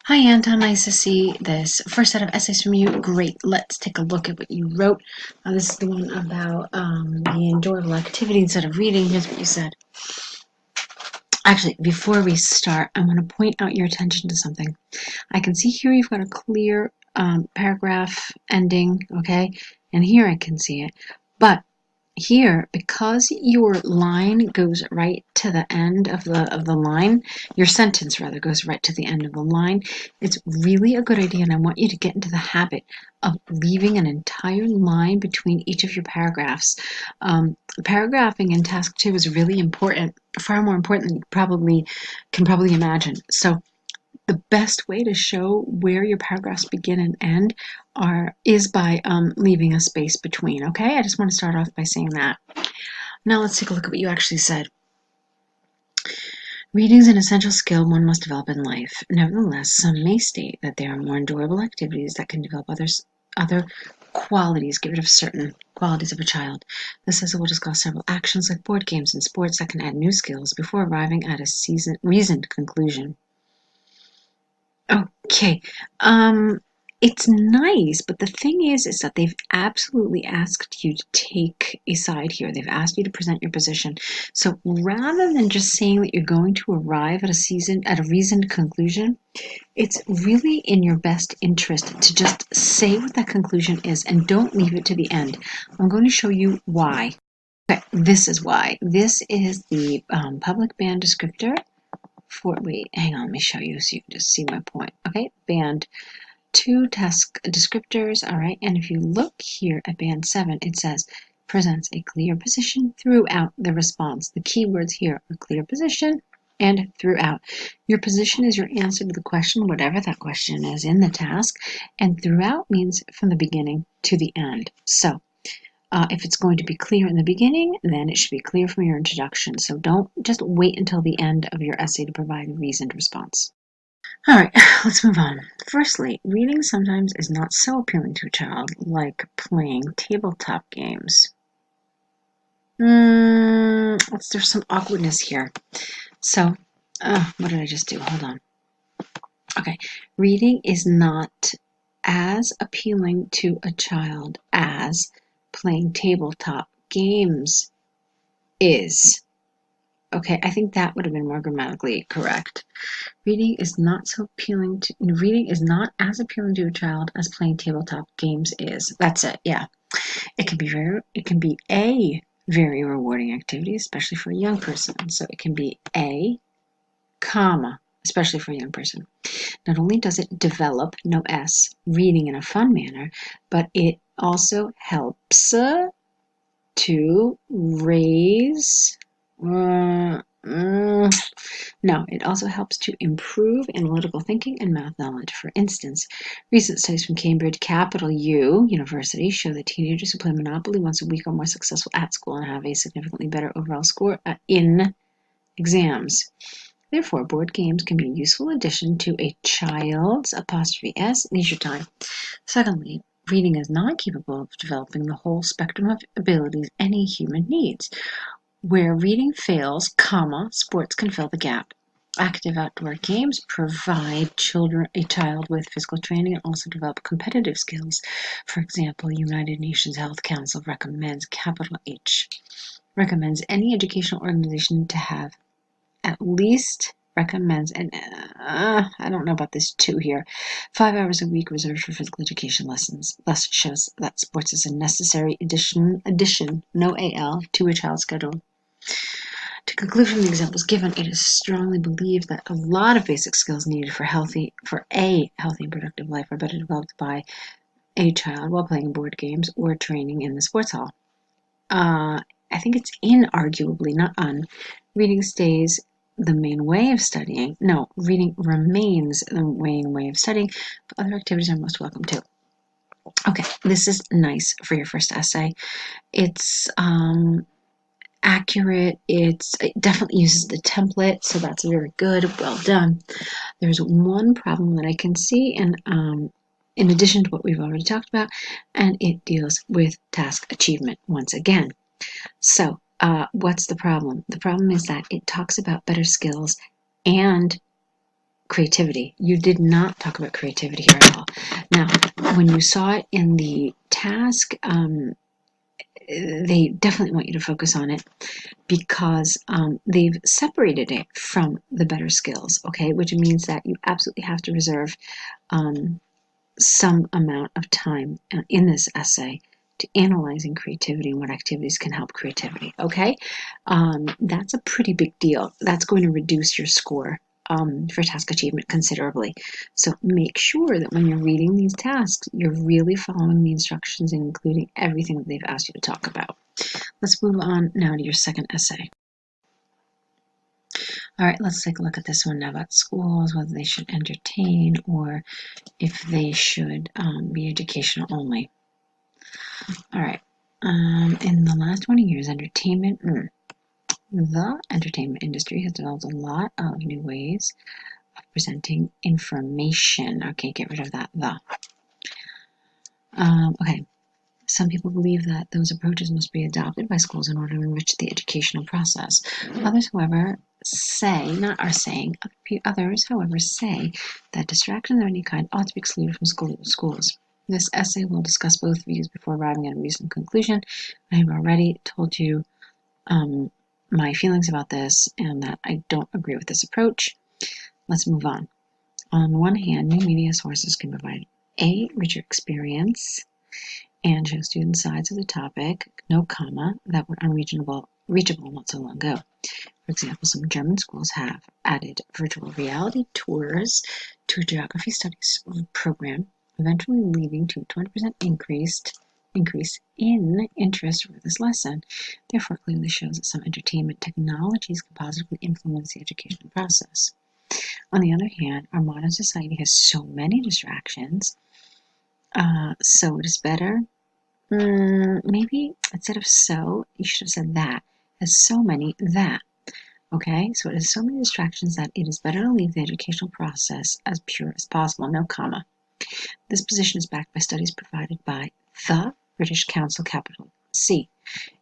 Hi Anton, nice to see this first set of essays from you. Great, let's take a look at what you wrote. This is the one about the enjoyable activity instead of reading. Here's what you said. Actually, before we start, I want to point out your attention to something. I can see here you've got a clear paragraph ending, okay? And here I can see it. But here, because your line goes right to the end of the line, your sentence rather goes right to the end of the line, it's really a good idea, and I want you to get into the habit of leaving an entire line between each of your paragraphs. Paragraphing in task 2 is really important, far more important than you can probably imagine. So the best way to show where your paragraphs begin and end is by leaving a space between, okay? I just want to start off by saying that. Now let's take a look at what you actually said. Reading is an essential skill one must develop in life. Nevertheless, some may state that there are more enjoyable activities that can develop other qualities, get rid of certain qualities of a child. This essay will discuss several actions like board games and sports that can add new skills before arriving at a reasoned conclusion. Okay, it's nice, but the thing is that they've absolutely asked you to take a side here. They've asked you to present your position. So rather than just saying that you're going to arrive at a reasoned conclusion, it's really in your best interest to just say what that conclusion is and don't leave it to the end. I'm going to show you why. Okay, this is why. This is the public band descriptor. Wait, hang on, let me show you so you can just see my point. Okay, band 2 task descriptors, all right, and if you look here at band 7, it says presents a clear position throughout the response. The key words here are clear position and throughout. Your position is your answer to the question, whatever that question is in the task, and throughout means from the beginning to the end. So if it's going to be clear in the beginning, then it should be clear from your introduction. So don't just wait until the end of your essay to provide a reasoned response. All right, let's move on. Firstly, reading sometimes is not so appealing to a child like playing tabletop games. There's some awkwardness here. So, what did I just do? Hold on. Okay, reading is not as appealing to a child as playing tabletop games is. Okay, I think that would have been more grammatically correct. Reading is not as appealing to a child as playing tabletop games is. That's it. Yeah. It can be a very rewarding activity, especially for a young person. So it can be a comma, especially for a young person. Not only does it develop, no S, reading in a fun manner, but it also helps to raise no, it also helps to improve analytical thinking and math knowledge. For instance, recent studies from Cambridge Capital U University show that teenagers who play Monopoly once a week are more successful at school and have a significantly better overall score in exams. Therefore, board games can be a useful addition to a child's '(s) leisure time. Secondly, reading is not capable of developing the whole spectrum of abilities any human needs. Where reading fails, sports can fill the gap. Active outdoor games provide a child with physical training and also develop competitive skills. For example, United Nations Health Council recommends any educational organization to have at least and I don't know about this 2 here, 5 hours a week reserved for physical education lessons. Thus, it shows that sports is a necessary addition, no AL, to a child's schedule. To conclude from the examples given, it is strongly believed that a lot of basic skills needed for a healthy and productive life are better developed by a child while playing board games or training in the sports hall. I think it's inarguably, not un. Reading stays the main way of studying. No, reading remains the main way of studying, but other activities are most welcome too. Okay, this is nice for your first essay. It's accurate. It definitely uses the template, so that's very good. Well done. There's one problem that I can see, and in addition to what we've already talked about, and it deals with task achievement once again. So, what's the problem? The problem is that it talks about better skills and creativity. You did not talk about creativity here at all. Now, when you saw it in the task, they definitely want you to focus on it because they've separated it from the better skills, okay? Which means that you absolutely have to reserve some amount of time in this essay to analyzing creativity and what activities can help creativity, okay? That's a pretty big deal. That's going to reduce your score for task achievement considerably. So make sure that when you're reading these tasks, you're really following the instructions and including everything that they've asked you to talk about. Let's move on now to your second essay. All right, let's take a look at this one now about schools, whether they should entertain or if they should be educational only. All right, in the last 20 years, the entertainment industry has developed a lot of new ways of presenting information. Okay, get rid of that the. Okay, some people believe that those approaches must be adopted by schools in order to enrich the educational process. Others, however, say, not are saying, others, however, say that distractions of any kind ought to be excluded from schools. This essay will discuss both views before arriving at a reasoned conclusion. I have already told you my feelings about this and that I don't agree with this approach. Let's move on. On one hand, new media sources can provide a richer experience and show students sides of the topic, no comma, that were reachable not so long ago. For example, some German schools have added virtual reality tours to a geography studies program, eventually leading to a 20% increase in interest for this lesson. Therefore, it clearly shows that some entertainment technologies can positively influence the educational process. On the other hand, our modern society has so many distractions, so it is better. Maybe instead of so, you should have said that. Has so many that. Okay, so it has so many distractions that it is better to leave the educational process as pure as possible, no comma. This position is backed by studies provided by the British Council, capital C.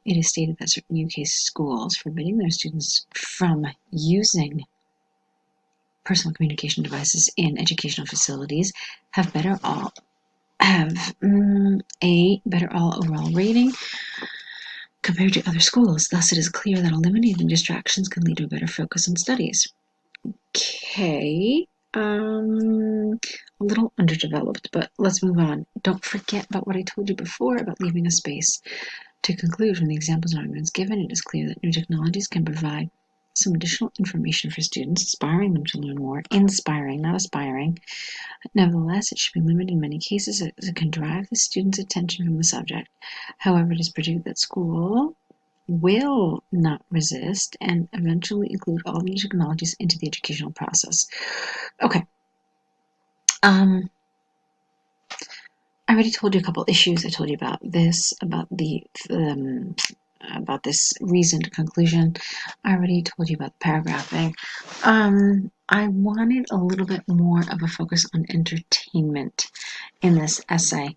It is stated that certain UK schools forbidding their students from using personal communication devices in educational facilities have a better overall rating compared to other schools. Thus, it is clear that eliminating distractions can lead to a better focus on studies. Okay, a little underdeveloped, but let's move on. Don't forget about what I told you before about leaving a space. To conclude, from the examples and arguments given, it is clear that new technologies can provide some additional information for students, inspiring them to learn more. Inspiring, not aspiring. Nevertheless, it should be limited in many cases as it can drive the student's attention from the subject. However, it is predicted that school will not resist and eventually include all new technologies into the educational process. Okay. I already told you a couple issues. I told you about this, about this reasoned conclusion. I already told you about the paragraphing. I wanted a little bit more of a focus on entertainment in this essay.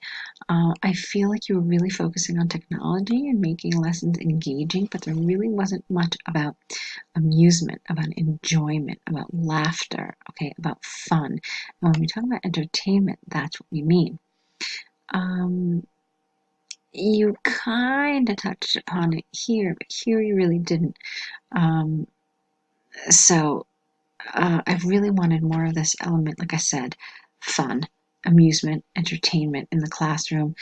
I feel like you were really focusing on technology and making lessons engaging, but there really wasn't much about amusement, about enjoyment, about laughter, okay, about fun. And when we talk about entertainment, that's what we mean. You kind of touched upon it here, but here you really didn't. So I really wanted more of this element, like I said, fun, amusement, entertainment in the classroom,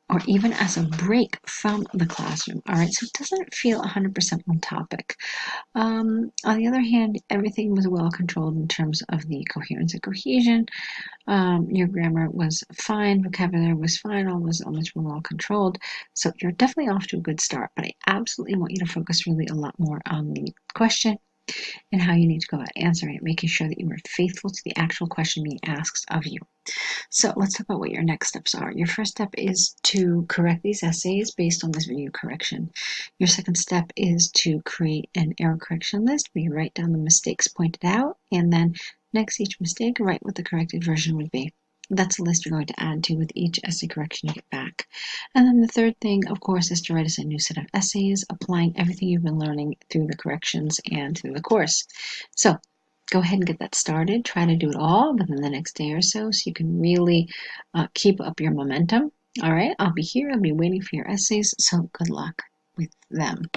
or even as a break from the classroom. All right, so it doesn't feel 100% on topic. On the other hand, everything was well controlled in terms of the coherence and cohesion. Your grammar was fine, vocabulary was fine, all those elements were well controlled. So you're definitely off to a good start, but I absolutely want you to focus really a lot more on the question and how you need to go about answering it, making sure that you are faithful to the actual question being asked of you. So let's talk about what your next steps are. Your first step is to correct these essays based on this video correction. Your second step is to create an error correction list where you write down the mistakes pointed out, and then next to each mistake, write what the corrected version would be. That's a list you're going to add to with each essay correction you get back. And then the third thing, of course, is to write us a new set of essays, applying everything you've been learning through the corrections and through the course. So go ahead and get that started. Try to do it all within the next day or so you can really keep up your momentum. All right, I'll be here. I'll be waiting for your essays. So good luck with them.